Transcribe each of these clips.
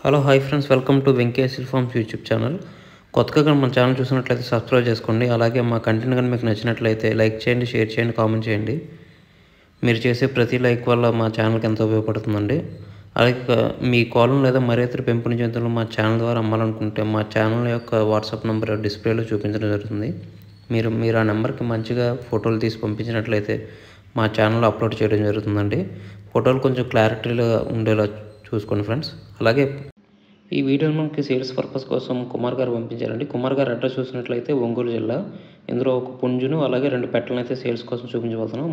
Hello hi friends, welcome to Venkateswara forms YouTube channel. కొత్తగా కానీ మన ఛానల్ చూసినట్లయితే సబ్స్క్రైబ్ చేసుకోండి. అలాగే మా కంటెంట్ కానీ మీకు నచ్చినట్లయితే లైక్ చేయండి, షేర్ చేయండి, కామెంట్ చేయండి. మీరు చేసే ప్రతి లైక్ వల్ల మా ఛానల్కి ఎంతో ఉపయోగపడుతుందండి. అలాగే మీ కోలం లేదా మరే ఇతర పెంపుని జంతువులు మా ఛానల్ ద్వారా అమ్మాలనుకుంటే మా ఛానల్ యొక్క వాట్సాప్ నెంబర్ డిస్ప్లేలో చూపించడం జరుగుతుంది. మీరు ఆ నెంబర్కి మంచిగా ఫోటోలు తీసి పంపించినట్లయితే మా ఛానల్లో అప్లోడ్ చేయడం జరుగుతుందండి. ఫోటోలు కొంచెం క్లారిటీగా ఉండేలా చూసుకోండి ఫ్రెండ్స్. అలాగే ఈ వీడియోని మనకి సేల్స్ పర్పస్ కోసం కుమార్ గారు పంపించారండి. కుమార్ గారు అడ్రస్ చూసినట్లయితే ఒంగోలు జిల్లా. ఇందులో ఒక పుంజును అలాగే 2 పెట్టలను అయితే సేల్స్ కోసం చూపించబోతున్నాం.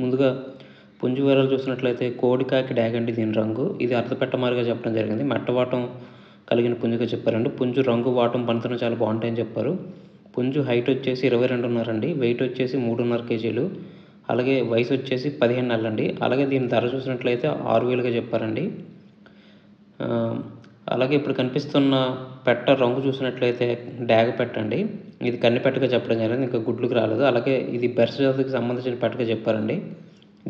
ముందుగా పుంజు వివరాలు చూసినట్లయితే కోడికాకి డ్యాగ్ అండి. దీని రంగు ఇది అర్ధపెట్ట మారిగా చెప్పడం జరిగింది. మెట్టవాటం కలిగిన పుంజుగా చెప్పారండి. పుంజు రంగు వాటం పనితనం చాలా బాగుంటాయని చెప్పారు. పుంజు హైట్ వచ్చేసి 22.5 అండి. వెయిట్ వచ్చేసి 3.5 కేజీలు. అలాగే వయసు వచ్చేసి 15 నెలలండి. అలాగే దీని ధర చూసినట్లయితే 6,000గా చెప్పారండి. అలాగే ఇప్పుడు కనిపిస్తున్న పెట్ట రంగు చూసినట్లయితే డ్యాగ పెట్టండి. ఇది కన్ని పెట్టగా చెప్పడం జరిగింది, ఇంకా గుడ్లకు రాలేదు. అలాగే ఇది బెర్స్ జాతికి సంబంధించిన పెట్టగా చెప్పారండి.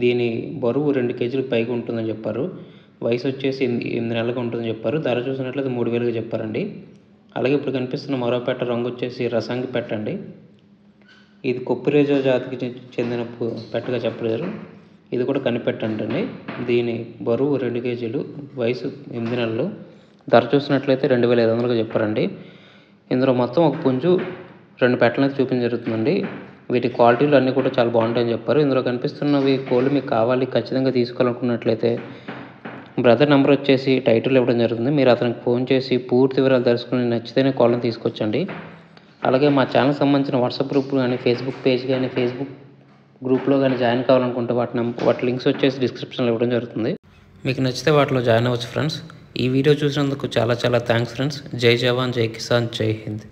దీని బరువు 2 కేజీలకు పైగా ఉంటుందని చెప్పారు. వయసు వచ్చేసి 8 నెలలుగా ఉంటుందని చెప్పారు. ధర చూసినట్లయితే 3,000గా చెప్పారండి. అలాగే ఇప్పుడు కనిపిస్తున్న మరో పెట్ట రంగు వచ్చేసి రసంగి పెట్టండి. ఇది కొప్పిరేజో జాతికి చెందిన పెట్టగా చెప్పారు. ఇది కూడా కనిపెట్టండి. దీని బరువు 2 కేజీలు, వయసు 8 నెలలు. ధర చూసినట్లయితే 2,500గా చెప్పారండి. ఇందులో మొత్తం ఒక పుంజు 2 పెట్టలను అయితే చూపించడం జరుగుతుందండి. వీటి క్వాలిటీలు అన్నీ కూడా చాలా బాగుంటాయని చెప్పారు. ఇందులో కనిపిస్తున్నవి కోళ్ళు మీకు కావాలి, ఖచ్చితంగా తీసుకోవాలనుకున్నట్లయితే బ్రదర్ నెంబర్ వచ్చేసి టైటిల్ ఇవ్వడం జరుగుతుంది. మీరు అతనికి ఫోన్ చేసి పూర్తి వివరాలు తెలుసుకుని నచ్చితేనే కోళ్ళని తీసుకొచ్చండి. అలాగే మా ఛానల్కి సంబంధించిన వాట్సాప్ గ్రూప్ కానీ, ఫేస్బుక్ పేజ్ కానీ, ఫేస్బుక్ గ్రూప్లో కానీ జాయిన్ కావాలనుకుంటే వాటి లింక్స్ వచ్చేసి డిస్క్రిప్షన్లో ఇవ్వడం జరుగుతుంది. మీకు నచ్చితే వాటిలో జాయిన్ అవ్వచ్చు ఫ్రెండ్స్. ఈ వీడియో చూసినందుకు చాలా థ్యాంక్స్ ఫ్రెండ్స్. జై జవాన్, జై కిసాన్, జై హింద్.